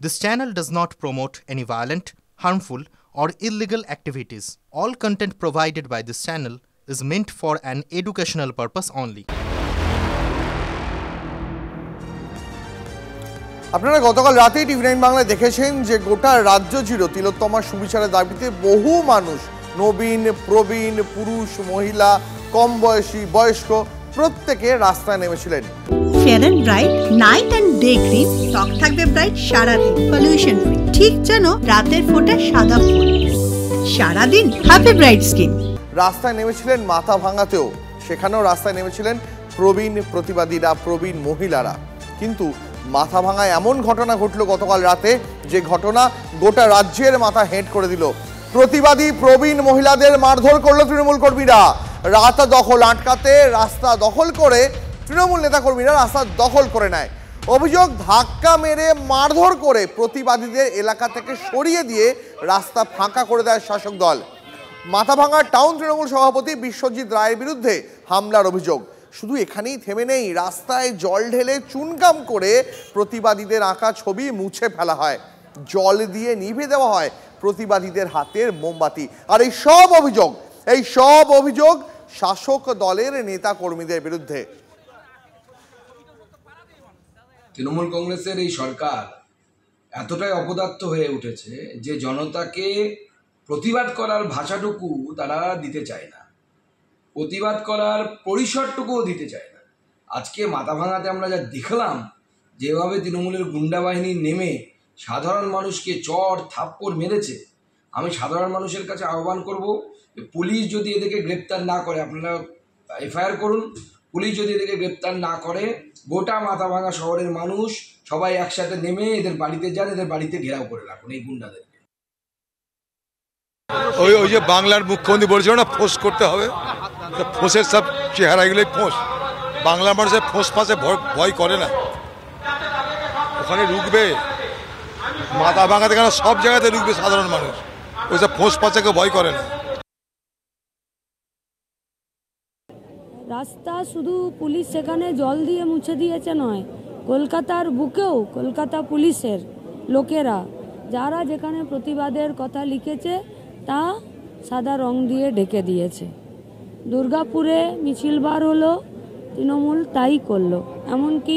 This channel does not promote any violent, harmful, or illegal activities. All content provided by this channel is meant for an educational purpose only. আপনারা গতকাল রাতেই টিভি9 বাংলায় দেখেছেন যে গোটা রাজ্য জুড়ে তিলোত্তমার সুবিচারের দাবিতে বহু মানুষ, নবীন, প্রবীণ, পুরুষ, মহিলা, কম বয়সী, বয়স্ক প্রত্যেকে রাস্তায় নেমেছিলেন। Fair and bright night and day cream, ত্বক থাকবে ব্রাইট সারাদিন, পলিউশন ফ্রি, ঠিক যেন রাতের ফোঁটা সাদা ফুল। সারাদিন হ্যাপি ব্রাইট স্কিন। রাস্তায় নেমেছিলেন মাথা ভাঙাতেও, সেখানেও রাস্তায় নেমেছিলেন প্রবীণ প্রতিবাদীরা, প্রবীণ মহিলারা। কিন্তু মাথা ভাঙায় এমন ঘটনা ঘটল গতকাল রাতে, যে ঘটনা গোটা রাজ্যের মাথা হেঁট করে দিল। প্রতিবাদী প্রবীণ মহিলাদের মারধর করলো তৃণমূল কর্মীরা। রাস্তা দখল আটকাতে রাস্তা দখল করে তৃণমূল নেতাকর্মীরা রাস্তা দখল করে নেয়। অভিযোগ, ধাক্কা মেরে মারধর করে প্রতিবাদীদের এলাকা থেকে সরিয়ে দিয়ে রাস্তা ফাঁকা করে দেয় শাসক দল। মাথাভাঙার টাউন তৃণমূল সভাপতি বিশ্বজিৎ রায়ের বিরুদ্ধে হামলার অভিযোগ। শুধু এখানেই থেমে নেই, রাস্তায় জল ঢেলে চুনকাম করে প্রতিবাদীদের আঁকা ছবি মুছে ফেলা হয়, জল দিয়ে নিভে দেওয়া হয় প্রতিবাদীদের হাতের মোমবাতি। আর এই সব অভিযোগ শাসক দলের নেতা কর্মীদের বিরুদ্ধে। তৃণমূল কংগ্রেসের এই সরকার এতটাই অপদার্থ হয়ে উঠেছে যে জনতাকে প্রতিবাদ করার ভাষাটুকু তারা দিতে চায় না, প্রতিবাদ করার পরিসরটুকুও দিতে চায় না। আজকে মাথা ভাঙাতে আমরা যা দেখলাম, যেভাবে তৃণমূলের গুন্ডা বাহিনী নেমে সাধারণ মানুষকে চড় থাপ্পড় মেরেছে, আমি সাধারণ মানুষের কাছে আহ্বান করব, পুলিশ যদি এদেরকে গ্রেপ্তার না করে, আপনারা এফআইআর করুন। পুলিশ যদি এদেরকে গ্রেপ্তার না করে, গোটা মাথাভাঙা শহরের মানুষ সবাই একসাথে নেমে এদের বাড়িতে যান, এদের বাড়িতে ঘেরাও করে রাখুন এই গুন্ডাদেরকে। ওই যে বাংলার মুখ্যমন্ত্রী বলেছিল না, ফোঁস করতে হবে, ফোঁসের সব চেহারাগুলোই ফোঁস। বাংলার মানুষের ফোঁস ফাঁসে ভয় করে না, ওখানে রুখবে। মাথা ভাঙাতে কেন সব জায়গাতে রুখবে সাধারণ মানুষ, ওই সব ফোঁস ফাঁসেকে ভয় করে না। রাস্তা শুধু পুলিশ সেখানে জল দিয়ে মুছে দিয়েছে নয়, কলকাতার বুকেও কলকাতা পুলিশের লোকেরা যারা যেখানে প্রতিবাদের কথা লিখেছে তা সাদা রং দিয়ে ঢেকে দিয়েছে। দুর্গাপুরে মিছিল বার হলো, তৃণমূল তাই করলো। এমনকি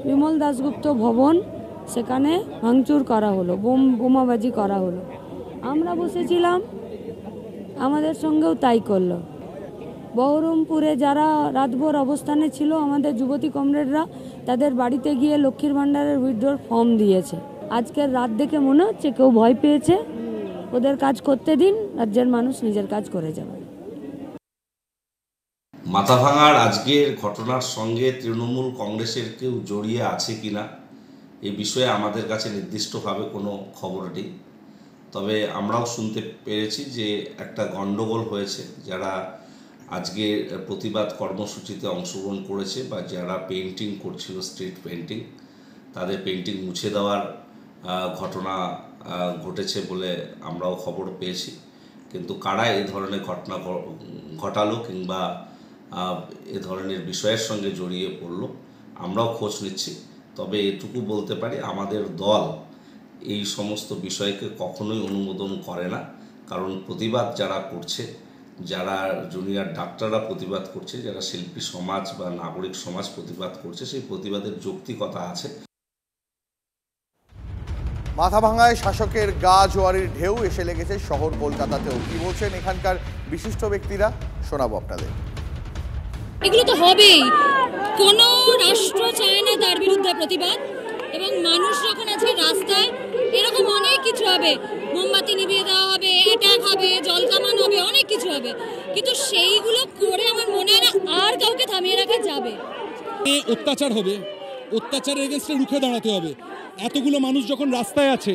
বিমল দাশগুপ্ত ভবন সেখানে ভাঙচুর করা হলো, বোমাবাজি করা হলো। আমরা বসেছিলাম, আমাদের সঙ্গেও তাই করলো। বহরমপুরে যারা রাতভর অবস্থানে ছিল আমাদের যুবতী কমরেডরা, তাদের বাড়িতে গিয়ে লক্ষ্মীর ভাণ্ডারের উইথড্রর ফর্ম দিয়েছে। আজকের রাত দেখে মনে হচ্ছে কেউ ভয় পেয়েছে, ওদের কাজ করতে দিন, রাজ্যের মানুষ নিজের কাজ করে যাবে। মাথাভাঙার আজকের ঘটনার সঙ্গে তৃণমূল কংগ্রেসের কেউ জড়িয়ে আছে কিনা এই বিষয়ে আমাদের কাছে নির্দিষ্টভাবে কোনো খবর নেই। তবে আমরাও শুনতে পেরেছি যে একটা গণ্ডগোল হয়েছে, যারা আজকে প্রতিবাদ কর্মসূচিতে অংশগ্রহণ করেছে বা যারা পেইন্টিং করছিল, স্ট্রিট পেইন্টিং, তাদের পেইন্টিং মুছে দেওয়ার ঘটনা ঘটেছে বলে আমরাও খবর পেয়েছি। কিন্তু কারা এই ধরনের ঘটনা ঘটালো কিংবা এ ধরনের বিষয়ের সঙ্গে জড়িয়ে পড়লো আমরাও খোঁজ নিচ্ছি। তবে এটুকু বলতে পারি, আমাদের দল এই সমস্ত বিষয়কে কখনোই অনুমোদন করে না। কারণ প্রতিবাদ যারা করছে, যারা জুনিয়র ডাক্তাররা প্রতিবাদ করছে, যারা শিল্পী সমাজ বা নাগরিক সমাজ প্রতিবাদ করছে, সেই প্রতিবাদের যৌক্তিকতা আছে। মাথাভাঙায় শাসকের গা জোয়ারির ঢেউ এসে লেগেছে শহর কলকাতাতেও। কি বলছেন এখানকার বিশিষ্ট ব্যক্তিরা, শোনাবো আপনাদের। এগুলো তো হবেই, কোনো রাষ্ট্র চায় না তার বিরুদ্ধে প্রতিবাদ, এবং মানুষ যখন আজকে রাস্তায়, এরকম অনেক কিছু হবে, মোমবাতি নিভিয়ে দেওয়া হবে, অ্যাটাক হবে, জল কামান হবে, অনেক কিছু হবে, কিন্তু সেইগুলো করে আমার মনে হয় না আর কাউকে থামিয়ে রাখা যাবে। অত্যাচার হবে, অত্যাচারের এগেইনস্টে রুখে দাঁড়াতে হবে। এতগুলো মানুষ যখন রাস্তায় আছে,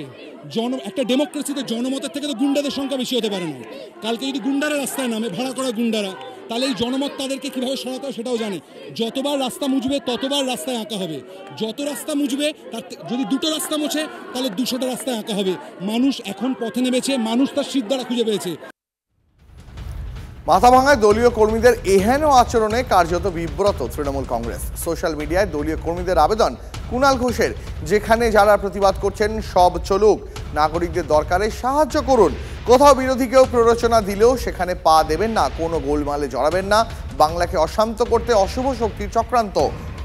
একটা ডেমোক্রেসিতে জনমতের থেকে তো গুন্ডাদের সংখ্যা বেশি হতে পারে না। কালকে যদি গুন্ডারা রাস্তায় নামে, ভাড়া করা গুন্ডারা, তাহলে এই জনমত তাদেরকে কীভাবে সরাতে হয় সেটাও জানে। যতবার রাস্তা মুছবে ততবার রাস্তায় আঁকা হবে, যত রাস্তা মুছবে তার যদি দুটো রাস্তা মোছে তাহলে 200টা রাস্তায় আঁকা হবে। মানুষ এখন পথে নেমেছে, মানুষ তার সিদ্ধারা খুঁজে পেয়েছে। মাথাভাঙায় দলীয় কর্মীদের এহেন আচরণে কার্যত বিব্রত তৃণমূল কংগ্রেস। সোশ্যাল মিডিয়ায় দলীয় কর্মীদের আবেদন কুণাল ঘোষের, যেখানে যারা প্রতিবাদ করছেন সব চলুক, নাগরিকদের দরকারে সাহায্য করুন। কোথাও বিরোধীকেও প্ররোচনা দিলেও সেখানে পা দেবেন না, কোনো গোলমালে জড়াবেন না। বাংলাকে অশান্ত করতে অশুভ শক্তির চক্রান্ত,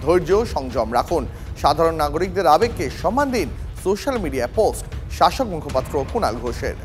ধৈর্য সংযম রাখুন, সাধারণ নাগরিকদের আবেগকে সম্মান দিন। সোশ্যাল মিডিয়া পোস্ট শাসক মুখপাত্র কুণাল ঘোষের।